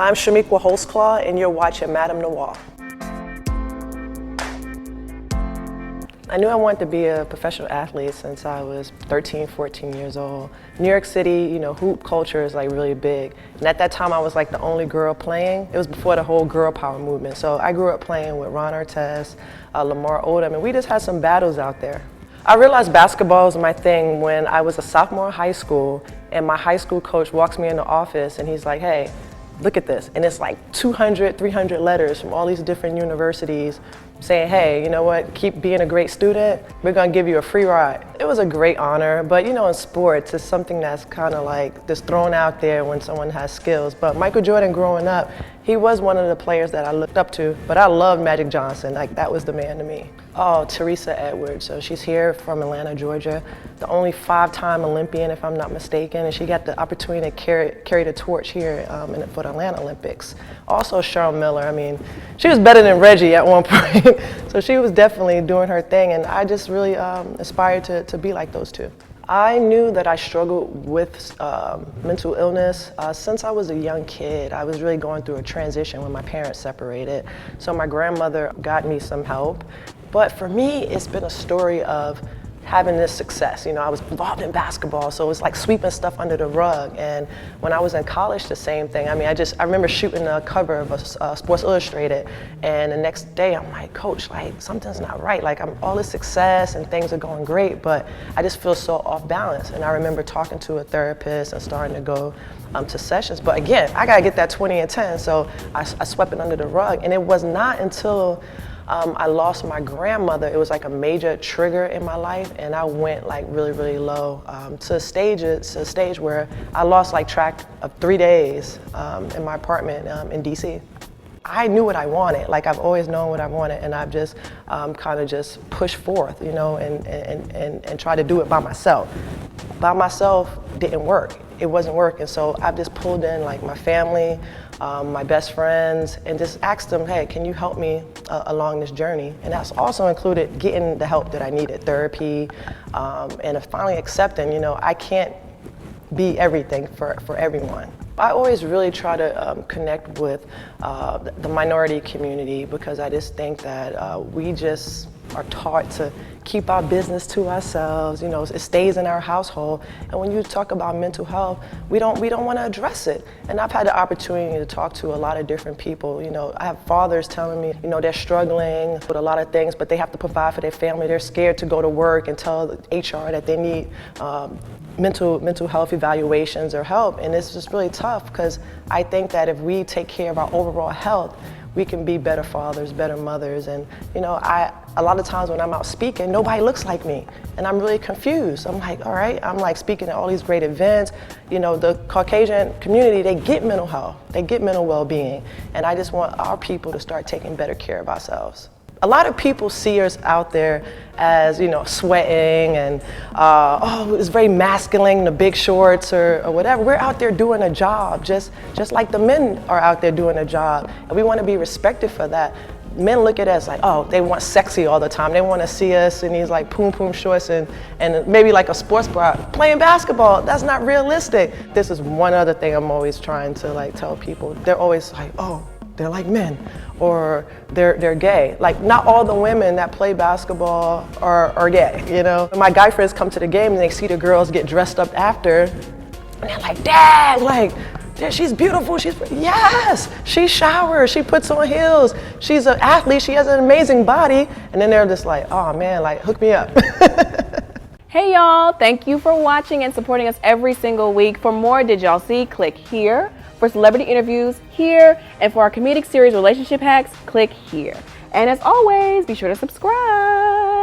I'm Chamique Holdsclaw, and you're watching MadameNoire. I knew I wanted to be a professional athlete since I was 13, 14 years old. New York City, you know, hoop culture is like really big. And at that time I was like the only girl playing. It was before the whole girl power movement. So I grew up playing with Ron Artest, Lamar Odom, and we just had some battles out there. I realized basketball was my thing when I was a sophomore in high school, and my high school coach walks me in the office and he's like, hey, look at this. And it's like 200, 300 letters from all these different universities saying, hey, you know what, keep being a great student, we're gonna give you a free ride. It was a great honor, but you know, in sports, it's something that's kind of like just thrown out there when someone has skills. But Michael Jordan growing up, he was one of the players that I looked up to, but I loved Magic Johnson, like that was the man to me. Oh, Teresa Edwards, so she's here from Atlanta, Georgia, the only 5-time Olympian, if I'm not mistaken, and she got the opportunity to carry the torch here for the Atlanta Olympics. Also Cheryl Miller, I mean, she was better than Reggie at one point, so she was definitely doing her thing, and I just really aspired to be like those two. I knew that I struggled with mental illness since I was a young kid. I was really going through a transition when my parents separated. So my grandmother got me some help. But for me, it's been a story of having this success. You know, I was involved in basketball, so it was like sweeping stuff under the rug. And when I was in college, the same thing. I mean, I remember shooting a cover of a Sports Illustrated, and the next day I'm like, Coach, like something's not right. Like I'm all this success and things are going great, but I just feel so off balance. And I remember talking to a therapist and starting to go to sessions. But again, I gotta get that 20 and 10, so I swept it under the rug. And it was not until I lost my grandmother, it was like a major trigger in my life, and I went like really, really low to a stage where I lost like track of 3 days in my apartment in DC. I knew what I wanted, like I've always known what I wanted, and I've just kind of just pushed forth, you know, and tried to do it by myself. By myself didn't work. It wasn't working, so I've just pulled in like my family, my best friends, and just asked them, hey, can you help me along this journey? And that's also included getting the help that I needed, therapy, and finally accepting, you know, I can't be everything for everyone. I always really try to connect with the minority community, because I just think that we just are taught to keep our business to ourselves. You know, it stays in our household. And when you talk about mental health, we don't want to address it. And I've had the opportunity to talk to a lot of different people. You know, I have fathers telling me, you know, they're struggling with a lot of things, but they have to provide for their family. They're scared to go to work and tell the HR that they need mental health evaluations or help. And it's just really tough, because I think that if we take care of our overall health, we can be better fathers, better mothers. And you know, a lot of times when I'm out speaking, nobody looks like me, and I'm really confused. I'm like, all right, I'm like speaking at all these great events. You know, the Caucasian community, they get mental health, they get mental well-being, and I just want our people to start taking better care of ourselves. A lot of people see us out there as, you know, sweating and, oh, it's very masculine, the big shorts or whatever. We're out there doing a job, just like the men are out there doing a job. And we want to be respected for that. Men look at us like, oh, they want sexy all the time. They want to see us in these like poom shorts and maybe like a sports bra. Playing basketball, that's not realistic. This is one other thing I'm always trying to like tell people. They're always like, oh, they're like men, or they're gay. Like, not all the women that play basketball are gay, you know? My guy friends come to the game and they see the girls get dressed up after, and they're like, Dad, like, she's beautiful, yes, she showers, she puts on heels, she's an athlete, she has an amazing body. And then they're just like, oh man, like, hook me up. Hey y'all, thank you for watching and supporting us every single week. For more Did Y'all See, click here. For celebrity interviews, here. And for our comedic series Relationship Hacks, click here. And as always, be sure to subscribe.